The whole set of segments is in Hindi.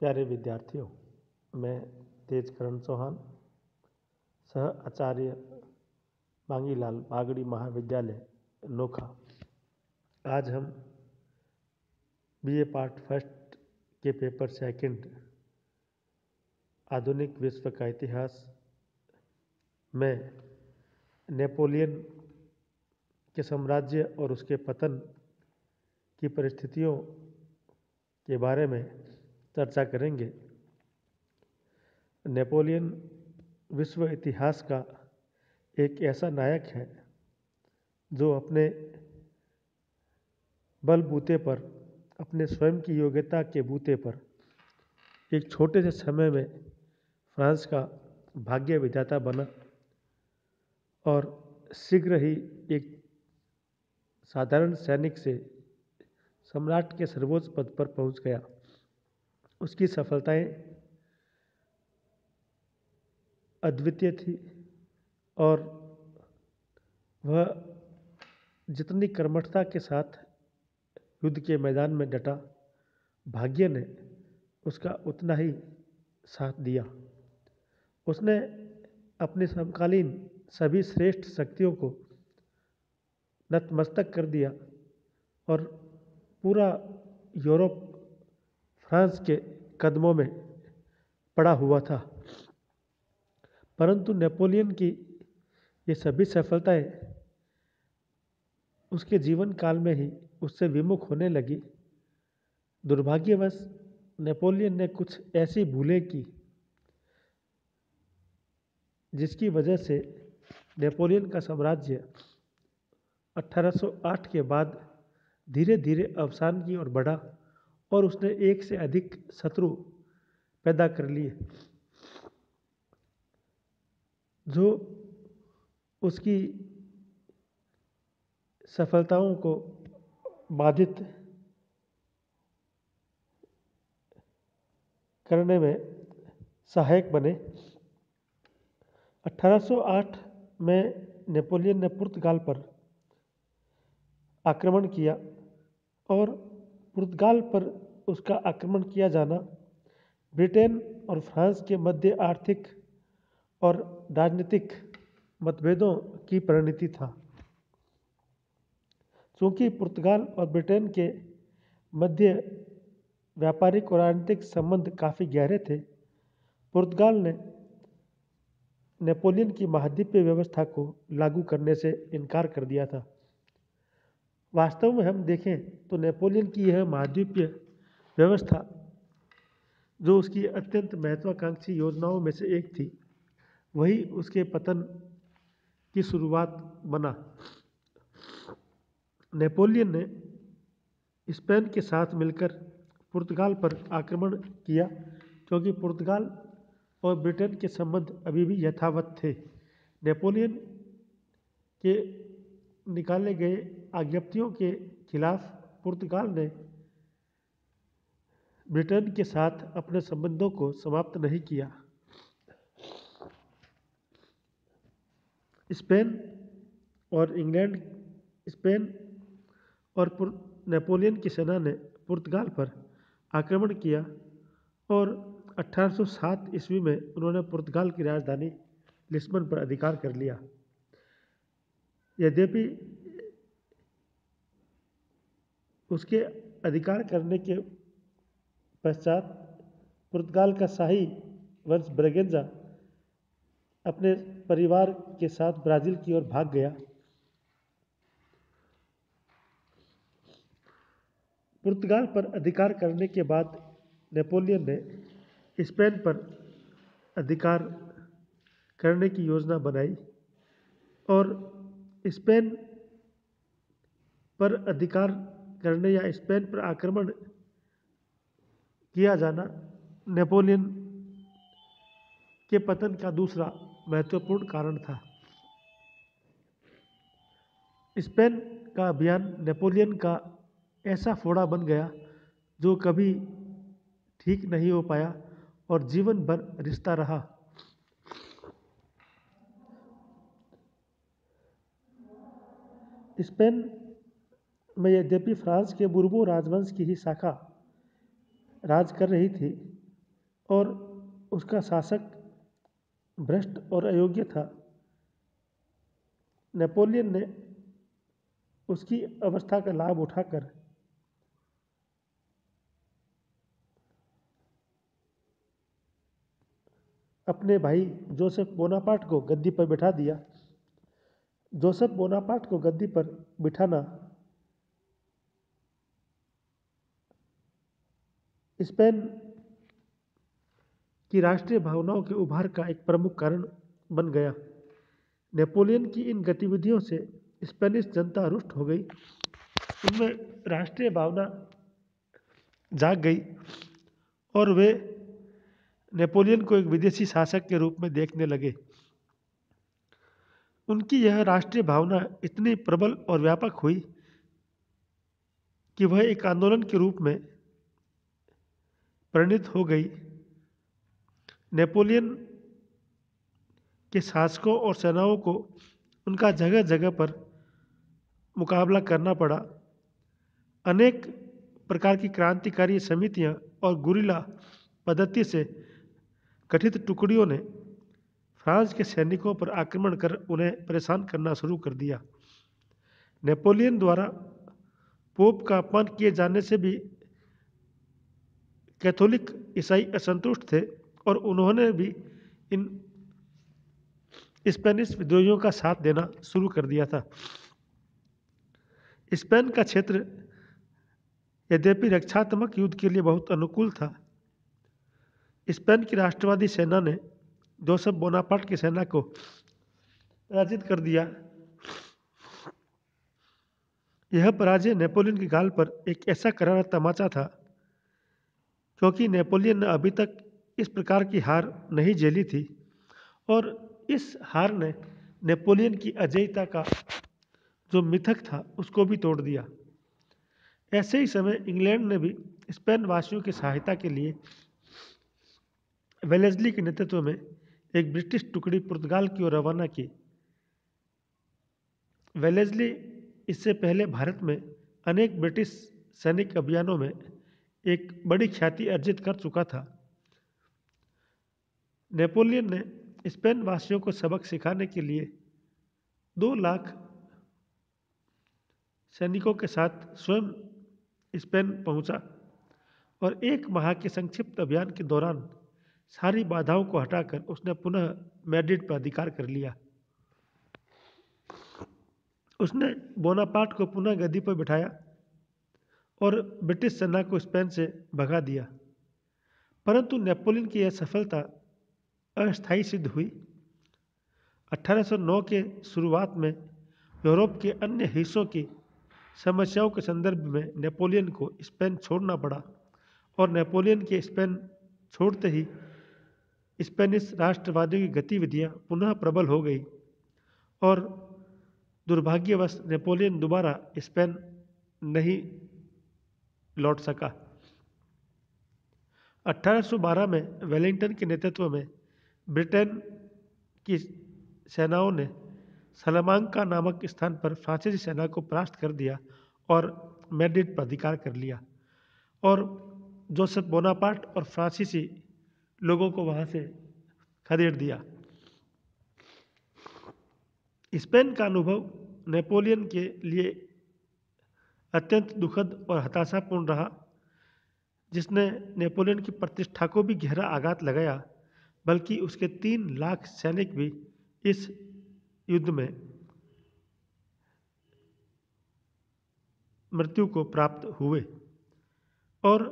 प्यारे विद्यार्थियों, मैं तेजकरण चौहान, सह आचार्य मांगीलाल बागड़ी महाविद्यालय नोखा। आज हम बीए पार्ट फर्स्ट के पेपर सेकंड आधुनिक विश्व का इतिहास में नेपोलियन के साम्राज्य और उसके पतन की परिस्थितियों के बारे में चर्चा करेंगे। नेपोलियन विश्व इतिहास का एक ऐसा नायक है जो अपने बलबूते पर, अपने स्वयं की योग्यता के बूते पर एक छोटे से समय में फ्रांस का भाग्य विधाता बना और शीघ्र ही एक साधारण सैनिक से सम्राट के सर्वोच्च पद पर पहुंच गया। उसकी सफलताएं अद्वितीय थी और वह जितनी कर्मठता के साथ युद्ध के मैदान में डटा, भाग्य ने उसका उतना ही साथ दिया। उसने अपनी समकालीन सभी श्रेष्ठ शक्तियों को नतमस्तक कर दिया और पूरा यूरोप फ्रांस के कदमों में पड़ा हुआ था। परंतु नेपोलियन की ये सभी सफलताएं उसके जीवन काल में ही उससे विमुख होने लगी। दुर्भाग्यवश नेपोलियन ने कुछ ऐसी भूलें की जिसकी वजह से नेपोलियन का साम्राज्य 1808 के बाद धीरे धीरे अवसान की ओर बढ़ा और उसने एक से अधिक शत्रु पैदा कर लिए जो उसकी सफलताओं को बाधित करने में सहायक बने। 1808 में नेपोलियन ने पुर्तगाल पर आक्रमण किया और पुर्तगाल पर उसका आक्रमण किया जाना ब्रिटेन और फ्रांस के मध्य आर्थिक और राजनीतिक मतभेदों की परिणति था। चूँकि पुर्तगाल और ब्रिटेन के मध्य व्यापारिक और राजनीतिक संबंध काफ़ी गहरे थे, पुर्तगाल ने नेपोलियन की महाद्वीपीय व्यवस्था को लागू करने से इनकार कर दिया था। वास्तव में हम देखें तो नेपोलियन की यह महाद्वीपीय व्यवस्था, जो उसकी अत्यंत महत्वाकांक्षी योजनाओं में से एक थी, वही उसके पतन की शुरुआत बना। नेपोलियन ने स्पेन के साथ मिलकर पुर्तगाल पर आक्रमण किया क्योंकि पुर्तगाल और ब्रिटेन के संबंध अभी भी यथावत थे। नेपोलियन के निकाले गए आज्ञप्तियों के खिलाफ पुर्तगाल ने ब्रिटेन के साथ अपने संबंधों को समाप्त नहीं किया। स्पेन और नेपोलियन की सेना ने पुर्तगाल पर आक्रमण किया और 1807 ईस्वी में उन्होंने पुर्तगाल की राजधानी लिस्बन पर अधिकार कर लिया। यद्यपि उसके अधिकार करने के पश्चात पुर्तगाल का शाही वंश ब्रगेंजा अपने परिवार के साथ ब्राज़ील की ओर भाग गया। पुर्तगाल पर अधिकार करने के बाद नेपोलियन ने स्पेन पर अधिकार करने की योजना बनाई और स्पेन पर अधिकार करने या स्पेन पर आक्रमण किया जाना नेपोलियन के पतन का दूसरा महत्वपूर्ण कारण था। स्पेन का अभियान नेपोलियन का ऐसा फोड़ा बन गया जो कभी ठीक नहीं हो पाया और जीवन भर रिश्ता रहा। स्पेन में यद्यपि फ्रांस के बुर्बो राजवंश की ही शाखा राज कर रही थी, और उसका शासक भ्रष्ट और अयोग्य था। नेपोलियन ने उसकी अवस्था का लाभ उठाकर अपने भाई जोसेफ बोनापार्ट को गद्दी पर बिठा दिया। जोसेफ बोनापार्ट को गद्दी पर बिठाना स्पेन की राष्ट्रीय भावनाओं के उभार का एक प्रमुख कारण बन गया। नेपोलियन की इन गतिविधियों से स्पेनिश जनता रुष्ट हो गई। उनमें राष्ट्रीय भावना जाग गई और वे नेपोलियन को एक विदेशी शासक के रूप में देखने लगे। उनकी यह राष्ट्रीय भावना इतनी प्रबल और व्यापक हुई कि वह एक आंदोलन के रूप में परिणित हो गई। नेपोलियन के शासकों और सेनाओं को उनका जगह जगह पर मुकाबला करना पड़ा। अनेक प्रकार की क्रांतिकारी समितियां और गुरिल्ला पद्धति से गठित टुकड़ियों ने फ्रांस के सैनिकों पर आक्रमण कर उन्हें परेशान करना शुरू कर दिया। नेपोलियन द्वारा पोप का अपमान किए जाने से भी कैथोलिक ईसाई असंतुष्ट थे और उन्होंने भी इन स्पेनिश विद्रोहियों का साथ देना शुरू कर दिया था। स्पेन का क्षेत्र यद्यपि रक्षात्मक युद्ध के लिए बहुत अनुकूल था। स्पेन की राष्ट्रवादी सेना ने जोसेफ बोनापार्ट की सेना को पराजित कर दिया। यह पराजय नेपोलियन की गाल पर एक ऐसा करारा तमाचा था क्योंकि नेपोलियन ने अभी तक इस प्रकार की हार नहीं झेली थी और इस हार ने नेपोलियन की अजेयता का जो मिथक था उसको भी तोड़ दिया। ऐसे ही समय इंग्लैंड ने भी स्पेन वासियों की सहायता के लिए वेलेस्ली के नेतृत्व में एक ब्रिटिश टुकड़ी पुर्तगाल की ओर रवाना की। वेलेस्ली इससे पहले भारत में अनेक ब्रिटिश सैनिक अभियानों में एक बड़ी ख्याति अर्जित कर चुका था। नेपोलियन ने स्पेन वासियों को सबक सिखाने के लिए 2 लाख सैनिकों के साथ स्वयं स्पेन पहुंचा और 1 माह के संक्षिप्त अभियान के दौरान सारी बाधाओं को हटाकर उसने पुनः मैड्रिड पर अधिकार कर लिया। उसने बोनापार्ट को पुनः गद्दी पर बिठाया और ब्रिटिश सेना को स्पेन से भगा दिया। परंतु नेपोलियन की यह सफलता अस्थायी सिद्ध हुई। 1809 के शुरुआत में यूरोप के अन्य हिस्सों की समस्याओं के संदर्भ में नेपोलियन को स्पेन छोड़ना पड़ा और नेपोलियन के स्पेन छोड़ते ही स्पेनिश राष्ट्रवादियों की गतिविधियां पुनः प्रबल हो गई और दुर्भाग्यवश नेपोलियन दोबारा स्पेन नहीं लौट सका। 1812 में वेलिंगटन के नेतृत्व में ब्रिटेन की सेनाओं ने सलामांका नामक स्थान पर फ्रांसीसी सेना को परास्त कर दिया और मैड्रिड पर अधिकार कर लिया और जोसेफ बोनापार्ट और फ्रांसीसी लोगों को वहां से खदेड़ दिया। स्पेन का अनुभव नेपोलियन के लिए अत्यंत दुखद और हताशापूर्ण रहा, जिसने नेपोलियन की प्रतिष्ठा को भी गहरा आघात लगाया, बल्कि उसके 3 लाख सैनिक भी इस युद्ध में मृत्यु को प्राप्त हुए और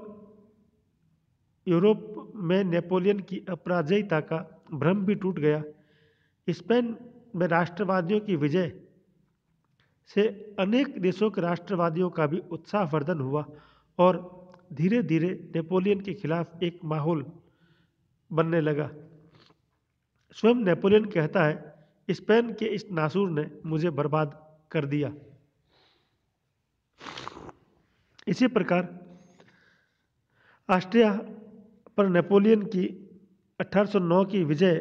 यूरोप में नेपोलियन की अपराजयता का भ्रम भी टूट गया। स्पेन में राष्ट्रवादियों की विजय से अनेक देशों के राष्ट्रवादियों का भी उत्साहवर्धन हुआ और धीरे धीरे नेपोलियन के खिलाफ एक माहौल बनने लगा। स्वयं नेपोलियन कहता है, स्पेन के इस नासूर ने मुझे बर्बाद कर दिया। इसी प्रकार ऑस्ट्रिया पर नेपोलियन की 1809 की विजय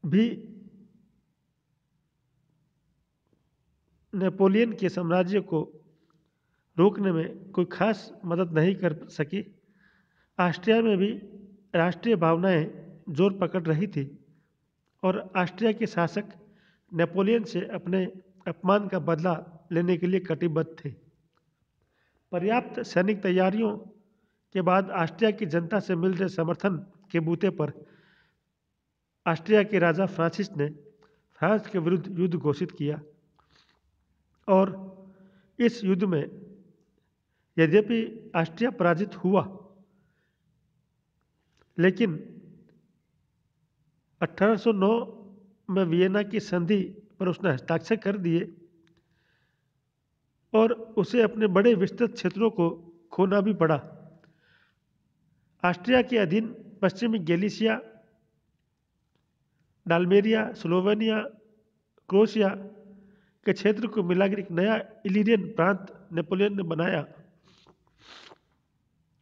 भी नेपोलियन के साम्राज्य को रोकने में कोई खास मदद नहीं कर सकी। ऑस्ट्रिया में भी राष्ट्रीय भावनाएं जोर पकड़ रही थी और ऑस्ट्रिया के शासक नेपोलियन से अपने अपमान का बदला लेने के लिए कटिबद्ध थे। पर्याप्त सैनिक तैयारियों के बाद ऑस्ट्रिया की जनता से मिल रहे समर्थन के बूते पर ऑस्ट्रिया के राजा फ्रांसिस ने फ्रांस के विरुद्ध युद्ध घोषित किया और इस युद्ध में यद्यपि ऑस्ट्रिया पराजित हुआ, लेकिन 1809 में वियना की संधि पर उसने हस्ताक्षर कर दिए और उसे अपने बड़े विस्तृत क्षेत्रों को खोना भी पड़ा। ऑस्ट्रिया के अधीन पश्चिमी गैलिसिया, डालमेरिया, स्लोवेनिया, क्रोशिया के क्षेत्र को मिलाकर एक नया इलिरियन प्रांत नेपोलियन ने बनाया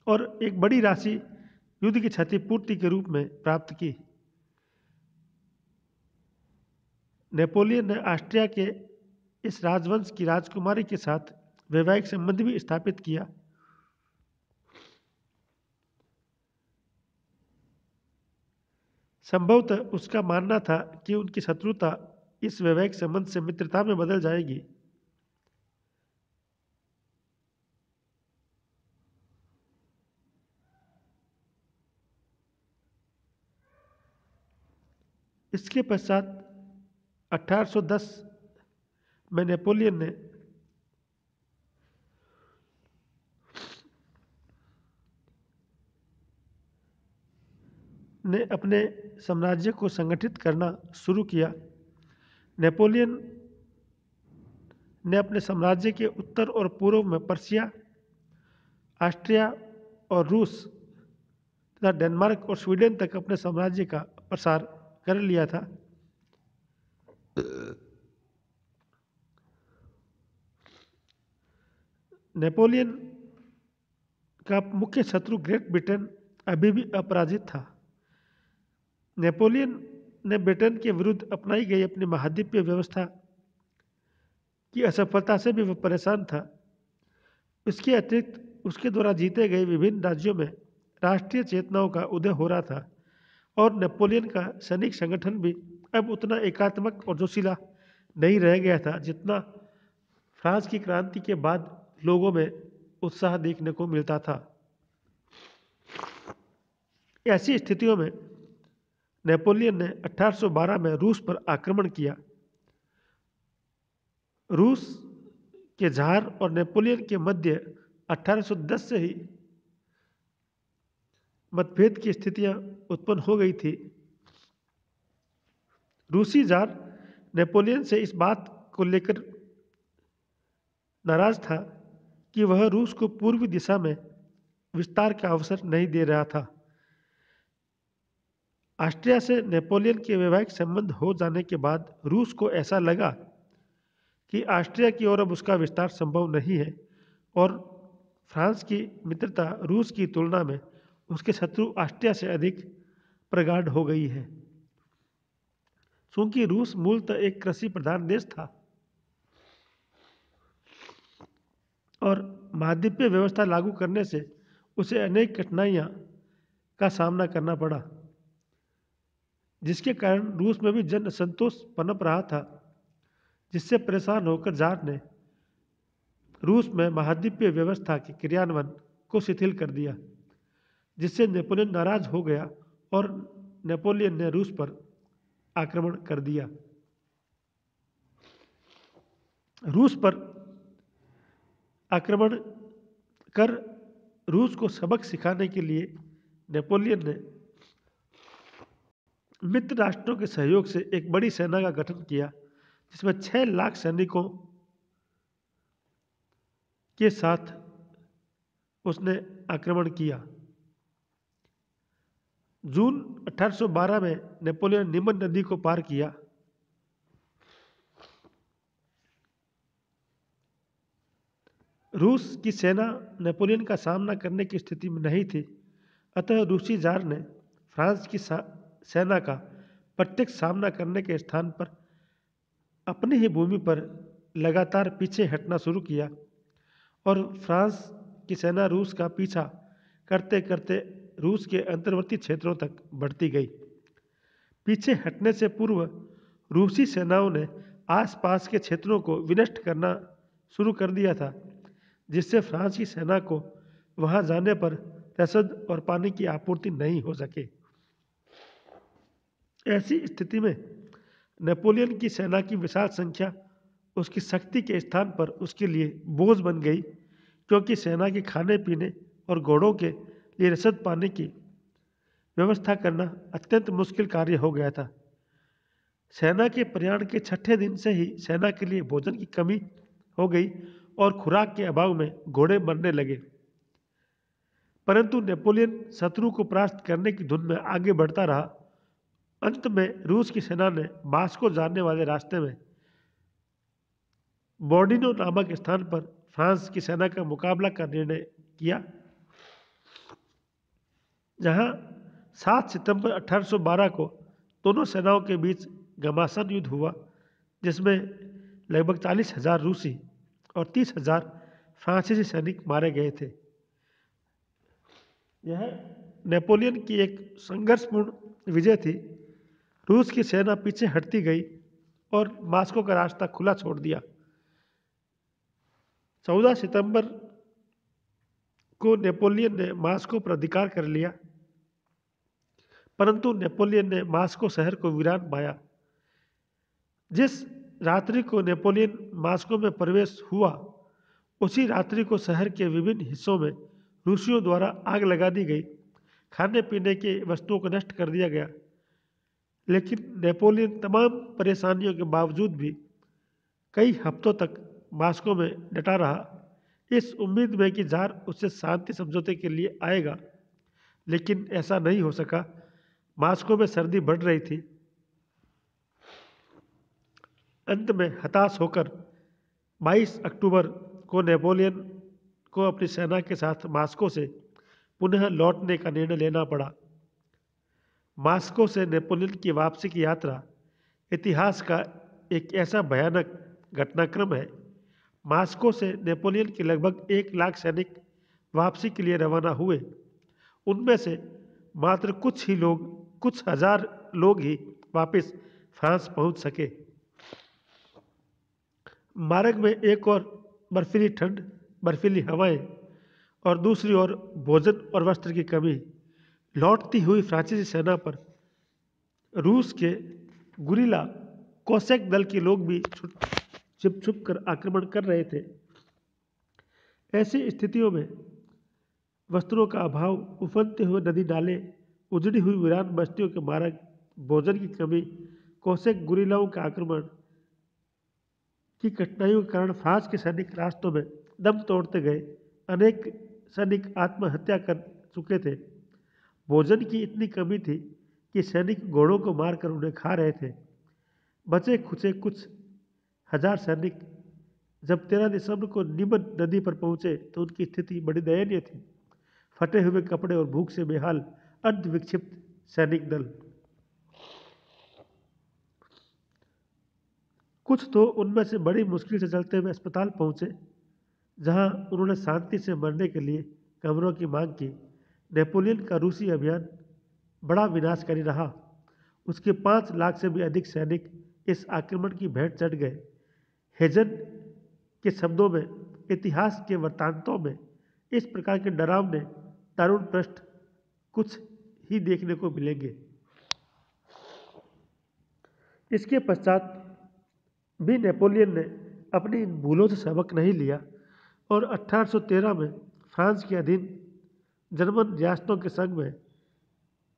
और एक बड़ी राशि युद्ध की क्षतिपूर्ति के रूप में प्राप्त की। नेपोलियन ने ऑस्ट्रिया के इस राजवंश की राजकुमारी के साथ वैवाहिक संबंध भी स्थापित किया। संभवतः उसका मानना था कि उनकी शत्रुता इस वैवाहिक संबंध से मित्रता में बदल जाएगी। इसके पश्चात 1810 में नेपोलियन ने अपने साम्राज्य को संगठित करना शुरू किया। नेपोलियन ने अपने साम्राज्य के उत्तर और पूर्व में पर्शिया, ऑस्ट्रिया और रूस तथा डेनमार्क और स्वीडन तक अपने साम्राज्य का प्रसार कर लिया था। नेपोलियन का मुख्य शत्रु ग्रेट ब्रिटेन अभी भी अपराजित था। नेपोलियन ने ब्रिटेन के विरुद्ध अपनाई गई अपनी महाद्वीपीय व्यवस्था की असफलता से भी वह परेशान था। इसके अतिरिक्त उसके द्वारा जीते गए विभिन्न राज्यों में राष्ट्रीय चेतनाओं का उदय हो रहा था और नेपोलियन का सैनिक संगठन भी अब उतना एकात्मक और जोशीला नहीं रह गया था जितना फ्रांस की क्रांति के बाद लोगों में उत्साह देखने को मिलता था। ऐसी स्थितियों में नेपोलियन ने 1812 में रूस पर आक्रमण किया। रूस के ज़ार और नेपोलियन के मध्य 1810 से ही मतभेद की स्थितियां उत्पन्न हो गई थी। रूसी ज़ार नेपोलियन से इस बात को लेकर नाराज था कि वह रूस को पूर्वी दिशा में विस्तार का अवसर नहीं दे रहा था। ऑस्ट्रिया से नेपोलियन के वैवाहिक संबंध हो जाने के बाद रूस को ऐसा लगा कि ऑस्ट्रिया की ओर अब उसका विस्तार संभव नहीं है और फ्रांस की मित्रता रूस की तुलना में उसके शत्रु ऑस्ट्रिया से अधिक प्रगाढ़ हो गई है। क्योंकि रूस मूलतः एक कृषि प्रधान देश था और महाद्वीपीय व्यवस्था लागू करने से उसे अनेक कठिनाइयां का सामना करना पड़ा, जिसके कारण रूस में भी जन असंतोष पनप रहा था, जिससे परेशान होकर ज़ार ने रूस में महाद्वीपीय व्यवस्था के क्रियान्वयन को शिथिल कर दिया, जिससे नेपोलियन नाराज हो गया और नेपोलियन ने रूस पर आक्रमण कर दिया। रूस पर आक्रमण कर रूस को सबक सिखाने के लिए नेपोलियन ने मित्र राष्ट्रों के सहयोग से एक बड़ी सेना का गठन किया, जिसमें 6 लाख सैनिकों के साथ उसने आक्रमण किया। जून 1812 में नेपोलियन नीमन नदी को पार किया। रूस की सेना नेपोलियन का सामना करने की स्थिति में नहीं थी, अतः रूसी ज़ार ने फ्रांस की सेना का प्रत्यक्ष सामना करने के स्थान पर अपनी ही भूमि पर लगातार पीछे हटना शुरू किया और फ्रांस की सेना रूस का पीछा करते करते रूस के अंतर्वर्ती क्षेत्रों तक बढ़ती गई। पीछे हटने से पूर्व रूसी सेनाओं ने आसपास के क्षेत्रों को विनष्ट करना शुरू कर दिया था, जिससे फ्रांस की सेना को वहां जाने पर रसद और पानी की आपूर्ति नहीं हो सके। ऐसी स्थिति में नेपोलियन की सेना की विशाल संख्या उसकी शक्ति के स्थान पर उसके लिए बोझ बन गई, क्योंकि सेना के खाने पीने और घोड़ों के लिए रसद पाने की व्यवस्था करना अत्यंत मुश्किल कार्य हो गया था। सेना के प्रयाण के छठे दिन से ही सेना के लिए भोजन की कमी हो गई और खुराक के अभाव में घोड़े मरने लगे। परंतु नेपोलियन शत्रु को परास्त करने की धुन में आगे बढ़ता रहा। अंत में रूस की सेना ने मास्को जाने वाले रास्ते में बोर्डिनो नामक स्थान पर फ्रांस की सेना का मुकाबला का निर्णय किया, जहां 7 सितंबर 1812 को दोनों सेनाओं के बीच घमासान युद्ध हुआ, जिसमें लगभग 40,000 रूसी और 30,000 फ्रांसीसी सैनिक मारे गए थे। यह नेपोलियन की एक संघर्षपूर्ण विजय थी। रूस की सेना पीछे हटती गई और मास्को का रास्ता खुला छोड़ दिया। 14 सितंबर को नेपोलियन ने मास्को पर अधिकार कर लिया, परंतु नेपोलियन ने मास्को शहर को वीरान पाया। जिस रात्रि को नेपोलियन मास्को में प्रवेश हुआ, उसी रात्रि को शहर के विभिन्न हिस्सों में रूसियों द्वारा आग लगा दी गई। खाने पीने की वस्तुओं को नष्ट कर दिया गया, लेकिन नेपोलियन तमाम परेशानियों के बावजूद भी कई हफ्तों तक मास्को में डटा रहा, इस उम्मीद में कि जार उससे शांति समझौते के लिए आएगा, लेकिन ऐसा नहीं हो सका। मास्को में सर्दी बढ़ रही थी। अंत में हताश होकर 22 अक्टूबर को नेपोलियन को अपनी सेना के साथ मास्को से पुनः लौटने का निर्णय लेना पड़ा। मास्को से नेपोलियन की वापसी की यात्रा इतिहास का एक ऐसा भयानक घटनाक्रम है। मास्को से नेपोलियन के लगभग 1 लाख सैनिक वापसी के लिए रवाना हुए। उनमें से मात्र कुछ हजार लोग ही वापस फ्रांस पहुंच सके। मार्ग में एक और बर्फीली ठंड, बर्फीली हवाएं और दूसरी ओर भोजन और वस्त्र की कमी। लौटती हुई फ्रांसीसी सेना पर रूस के गुरिल्ला कोसैक दल के लोग भी छिप छुप कर आक्रमण कर रहे थे। ऐसी स्थितियों में वस्त्रों का अभाव, उफनते हुए नदी नाले, उजड़ी हुई वीरान बस्तियों के मार्ग, भोजन की कमी, कोसैक गुरिल्लाओं का आक्रमण की कठिनाइयों के कारण फ्रांस के सैनिक रास्तों में दम तोड़ते गए। अनेक सैनिक आत्महत्या कर चुके थे। भोजन की इतनी कमी थी कि सैनिक घोड़ों को मारकर उन्हें खा रहे थे। बचे खुचे कुछ हजार सैनिक जब 13 दिसंबर को निमन नदी पर पहुंचे तो उनकी स्थिति बड़ी दयनीय थी। फटे हुए कपड़े और भूख से बेहाल अर्ध विक्षिप्त सैनिक दल। कुछ तो उनमें से बड़ी मुश्किल से चलते हुए अस्पताल पहुंचे, जहां उन्होंने शांति से मरने के लिए कमरों की मांग की। नेपोलियन का रूसी अभियान बड़ा विनाशकारी रहा। उसके 5 लाख से भी अधिक सैनिक इस आक्रमण की भेंट चढ़ गए। हेजन के शब्दों में, इतिहास के वृत्तांतों में इस प्रकार के डरावने दारुण पृष्ठ कुछ ही देखने को मिलेंगे। इसके पश्चात भी नेपोलियन ने अपनी इन भूलों से सबक नहीं लिया और 1813 में फ्रांस के अधीन जर्मन रियासतों के संग में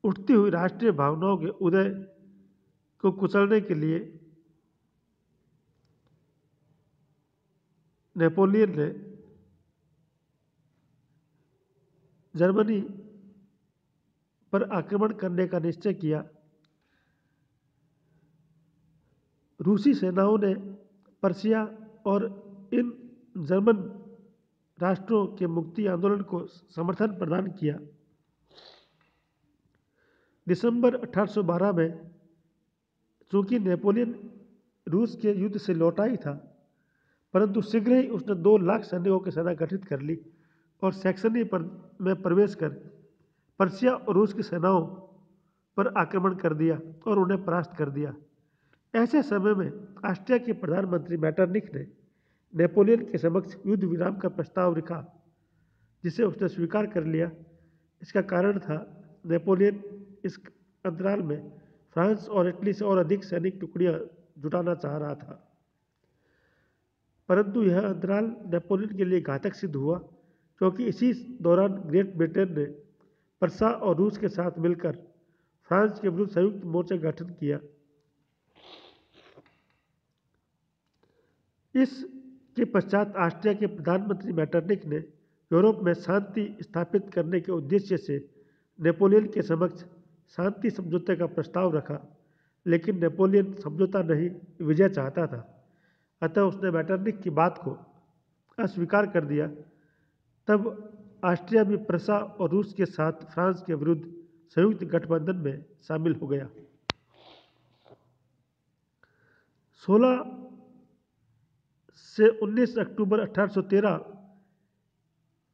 उठती हुई राष्ट्रीय भावनाओं के उदय को कुचलने के लिए नेपोलियन ने जर्मनी पर आक्रमण करने का निश्चय किया। रूसी सेनाओं ने पर्शिया और इन जर्मन राष्ट्रों के मुक्ति आंदोलन को समर्थन प्रदान किया। दिसंबर 1812 में चूंकि नेपोलियन रूस के युद्ध से लौटा ही था, परंतु शीघ्र ही उसने 2 लाख सैनिकों की सेना गठित कर ली और सैक्सनी में प्रवेश कर पर्शिया और रूस की सेनाओं पर आक्रमण कर दिया और उन्हें परास्त कर दिया। ऐसे समय में ऑस्ट्रिया के प्रधानमंत्री मैटरनिख ने नेपोलियन के समक्ष युद्ध विराम का प्रस्ताव रखा, जिसे उसने स्वीकार कर लिया। इसका कारण था नेपोलियन इस अंतराल में फ्रांस और इटली से और अधिक सैनिक टुकड़ियां जुटाना चाह रहा था, परंतु यह अंतराल नेपोलियन के लिए घातक सिद्ध हुआ, क्योंकि इसी दौरान ग्रेट ब्रिटेन ने प्रसा और रूस के साथ मिलकर फ्रांस के विरुद्ध संयुक्त मोर्चा गठन किया। इसके पश्चात ऑस्ट्रिया के प्रधानमंत्री मैटरनिख ने यूरोप में शांति स्थापित करने के उद्देश्य से नेपोलियन के समक्ष शांति समझौते का प्रस्ताव रखा, लेकिन नेपोलियन समझौता नहीं, विजय चाहता था। अतः उसने मैटरनिख की बात को अस्वीकार कर दिया। तब ऑस्ट्रिया भी प्रसा और रूस के साथ फ्रांस के विरुद्ध संयुक्त गठबंधन में शामिल हो गया। 16 से 19 अक्टूबर 1813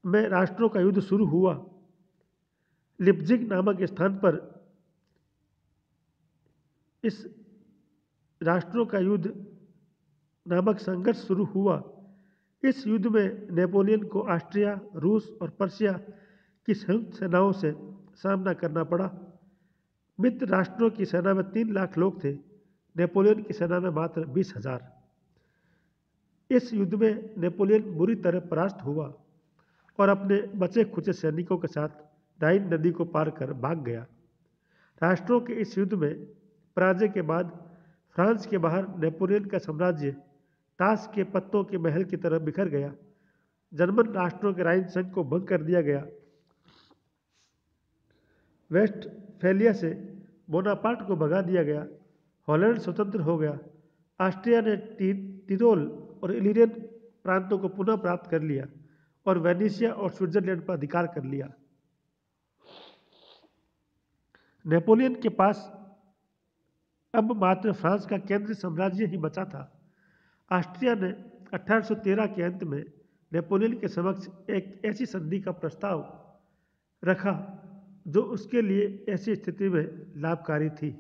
में राष्ट्रों का युद्ध शुरू हुआ। लिप्जिग नामक स्थान पर इस राष्ट्रों का युद्ध नामक संघर्ष शुरू हुआ। इस युद्ध में नेपोलियन को ऑस्ट्रिया, रूस और पर्शिया की संयुक्त सेनाओं से सामना करना पड़ा। मित्र राष्ट्रों की सेना में 3 लाख लोग थे, नेपोलियन की सेना में मात्र 20,000। इस युद्ध में नेपोलियन बुरी तरह परास्त हुआ और अपने बचे खुचे सैनिकों के साथ राइन नदी को पार कर भाग गया। राष्ट्रों के इस युद्ध में पराजय के बाद फ्रांस के बाहर नेपोलियन का साम्राज्य ताश के पत्तों के महल की तरह बिखर गया। जर्मन राष्ट्रों के राइन संघ को भंग कर दिया गया। वेस्टफेलिया से बोनापार्ट को भगा दिया गया। हॉलैंड स्वतंत्र हो गया। ऑस्ट्रिया ने टिरोल और इलिरियन प्रांतों को पुनः प्राप्त कर लिया और वेनेशिया और स्विट्जरलैंड पर अधिकार कर लिया। नेपोलियन के पास अब मात्र फ्रांस का केंद्रीय साम्राज्य ही बचा था। ऑस्ट्रिया ने 1813 के अंत में नेपोलियन के समक्ष एक ऐसी संधि का प्रस्ताव रखा जो उसके लिए ऐसी स्थिति में लाभकारी थी।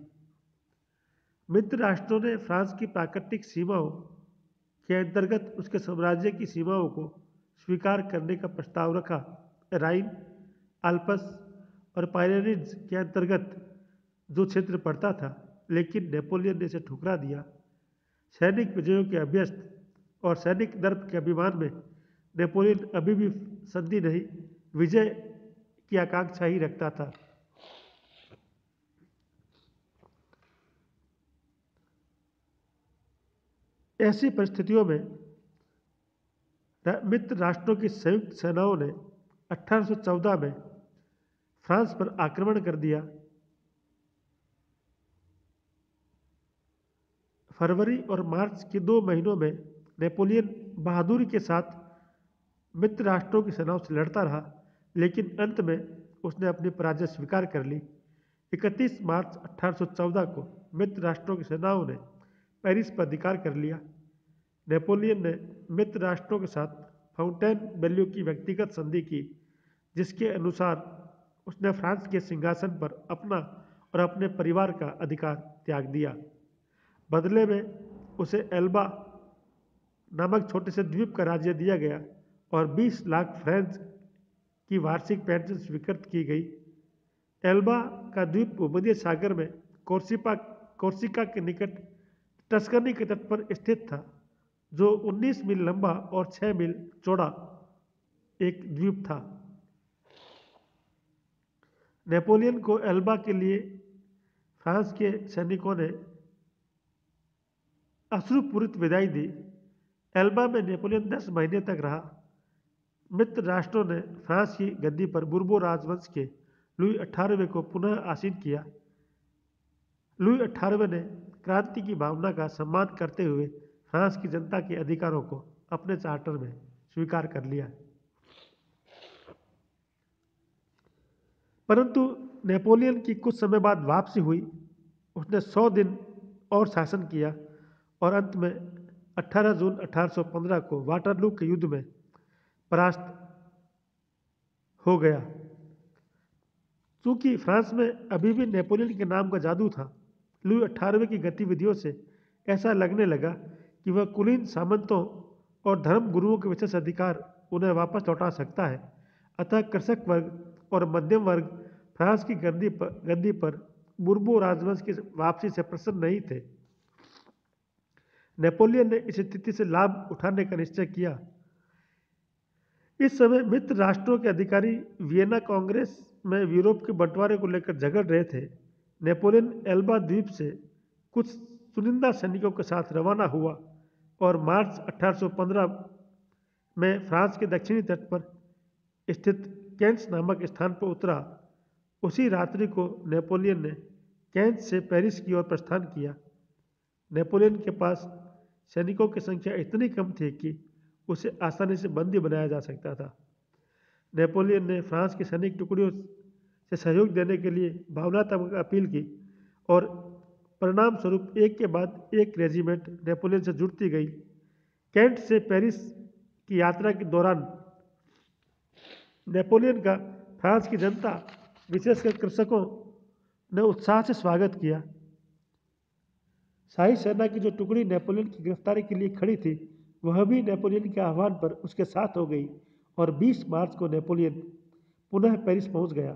मित्र राष्ट्रों ने फ्रांस की प्राकृतिक सीमाओं के अंतर्गत उसके साम्राज्य की सीमाओं को स्वीकार करने का प्रस्ताव रखा। राइन, आल्प्स और पायरेनीज के अंतर्गत जो क्षेत्र पड़ता था, लेकिन नेपोलियन ने इसे ठुकरा दिया। सैनिक विजयों के अभ्यस्त और सैनिक दर्प के अभिमान में नेपोलियन अभी भी संधि नहीं, विजय की आकांक्षा ही रखता था। ऐसी परिस्थितियों में मित्र राष्ट्रों की संयुक्त सेनाओं ने 1814 में फ्रांस पर आक्रमण कर दिया। फरवरी और मार्च के 2 महीनों में नेपोलियन बहादुरी के साथ मित्र राष्ट्रों की सेनाओं से लड़ता रहा, लेकिन अंत में उसने अपनी पराजय स्वीकार कर ली। 31 मार्च 1814 को मित्र राष्ट्रों की सेनाओं ने पेरिस पर अधिकार कर लिया। नेपोलियन ने मित्र राष्ट्रों के साथ फाउंटेनबेल्यू की व्यक्तिगत संधि की, जिसके अनुसार उसने फ्रांस के सिंहासन पर अपना और अपने परिवार का अधिकार त्याग दिया। बदले में उसे एल्बा नामक छोटे से द्वीप का राज्य दिया गया और 20 लाख फ्रेंच की वार्षिक पेंशन स्वीकृत की गई। एल्बा का द्वीप भूमध्य सागर में कोर्सिका के निकट टस्कनी के तट पर स्थित था, जो 19 मील लंबा और 6 मील चौड़ा एक द्वीप था। नेपोलियन को एल्बा के लिए फ्रांस के सैनिकों ने अश्रुपूरित विदाई दी। एल्बा में नेपोलियन 10 महीने तक रहा। मित्र राष्ट्रों ने फ्रांस की गद्दी पर बुर्बो राजवंश के लुई 18वें को पुनः आसीन किया। लुई 18वें ने क्रांति की भावना का सम्मान करते हुए फ्रांस की जनता के अधिकारों को अपने चार्टर में स्वीकार कर लिया। परंतु नेपोलियन की कुछ समय बाद वापसी हुई। उसने 100 दिन और शासन किया और अंत में 18 जून 1815 को वाटरलू के युद्ध में परास्त हो गया। चूंकि फ्रांस में अभी भी नेपोलियन के नाम का जादू था, लुई 18वें की गतिविधियों से ऐसा लगने लगा कि वह कुलीन सामंतों और धर्म गुरुओं के विशेष अधिकार उन्हें वापस लौटा सकता है। अतः कृषक वर्ग और मध्यम वर्ग फ्रांस की गद्दी पर बुर्बो राजवंश की वापसी से प्रसन्न नहीं थे। नेपोलियन ने इस स्थिति से लाभ उठाने का निश्चय किया। इस समय मित्र राष्ट्रों के अधिकारी वियना कांग्रेस में यूरोप के बंटवारे को लेकर झगड़ रहे थे। नेपोलियन एल्बा द्वीप से कुछ चुनिंदा सैनिकों के साथ रवाना हुआ और मार्च 1815 में फ्रांस के दक्षिणी तट पर स्थित कैंस नामक स्थान पर उतरा। उसी रात्रि को नेपोलियन ने कैंस से पेरिस की ओर प्रस्थान किया। नेपोलियन के पास सैनिकों की संख्या इतनी कम थी कि उसे आसानी से बंदी बनाया जा सकता था। नेपोलियन ने फ्रांस की सैनिक टुकड़ियों से सहयोग देने के लिए भावनात्मक अपील की और परिणाम स्वरूप एक के बाद एक रेजिमेंट नेपोलियन से जुड़ती गई। कैंट से पेरिस की यात्रा के दौरान नेपोलियन का फ्रांस की जनता, विशेषकर कृषकों ने उत्साह से स्वागत किया। शाही सेना की जो टुकड़ी नेपोलियन की गिरफ्तारी के लिए खड़ी थी, वह भी नेपोलियन के आह्वान पर उसके साथ हो गई और 20 मार्च को नेपोलियन पुनः पेरिस पहुंच गया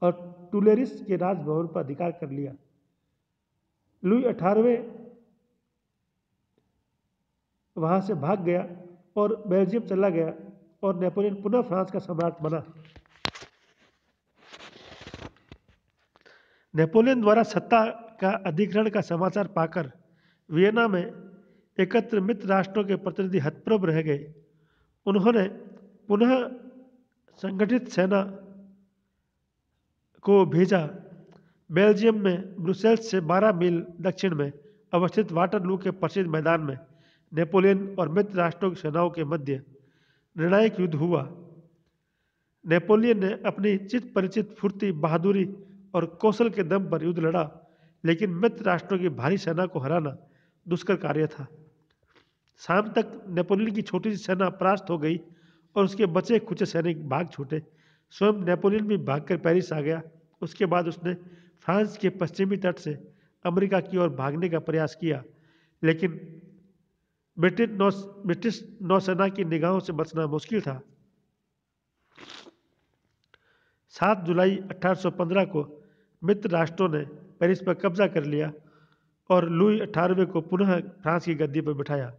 और टुलेरिस के राजभवन पर अधिकार कर लिया। लुई 18वें वहां से भाग गया और बेल्जियम चला गया और नेपोलियन पुनः फ्रांस का सम्राट बना। नेपोलियन द्वारा सत्ता का अधिग्रहण का समाचार पाकर वियना में एकत्र मित्र राष्ट्रों के प्रतिनिधि हतप्रभ रह गए। उन्होंने पुनः संगठित सेना को भेजा। बेल्जियम में ब्रुसेल्स से 12 मील दक्षिण में अवस्थित वाटरलू के प्रसिद्ध मैदान में नेपोलियन और मित्र राष्ट्रों की सेनाओं के मध्य निर्णायक युद्ध हुआ। नेपोलियन ने अपनी चित परिचित फुर्ती, बहादुरी और कौशल के दम पर युद्ध लड़ा, लेकिन मित्र राष्ट्रों की भारी सेना को हराना दुष्कर कार्य था। शाम तक नेपोलियन की छोटी सी सेना परास्त हो गई और उसके बचे खुचे सैनिक भाग छूटे। स्वयं नेपोलियन भी भागकर पेरिस आ गया। उसके बाद उसने फ्रांस के पश्चिमी तट से अमेरिका की ओर भागने का प्रयास किया, लेकिन ब्रिटिश नौसेना की निगाहों से बचना मुश्किल था। 7 जुलाई 1815 को मित्र राष्ट्रों ने पेरिस पर कब्जा कर लिया और लुई 18वें को पुनः फ्रांस की गद्दी पर बिठाया।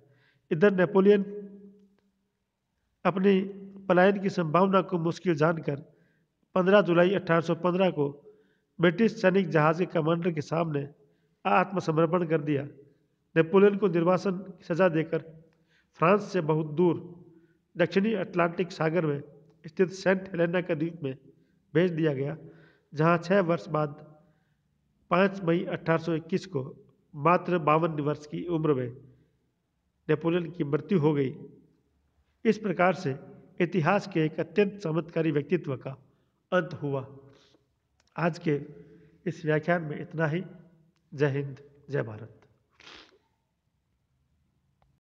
इधर नेपोलियन अपनी पलायन की संभावना को मुश्किल जानकर 15 जुलाई 1815 को ब्रिटिश सैनिक जहाज के कमांडर के सामने आत्मसमर्पण कर दिया। नेपोलियन को निर्वासन की सजा देकर फ्रांस से बहुत दूर दक्षिणी अटलांटिक सागर में स्थित सेंट हेलेना के द्वीप में भेज दिया गया, जहां 6 वर्ष बाद 5 मई 1821 को मात्र 52 वर्ष की उम्र में नेपोलियन की मृत्यु हो गई। इस प्रकार से इतिहास के एक अत्यंत चमत्कारी व्यक्तित्व का अंत हुआ। आज के इस व्याख्यान में इतना ही। जय हिंद, जय भारत।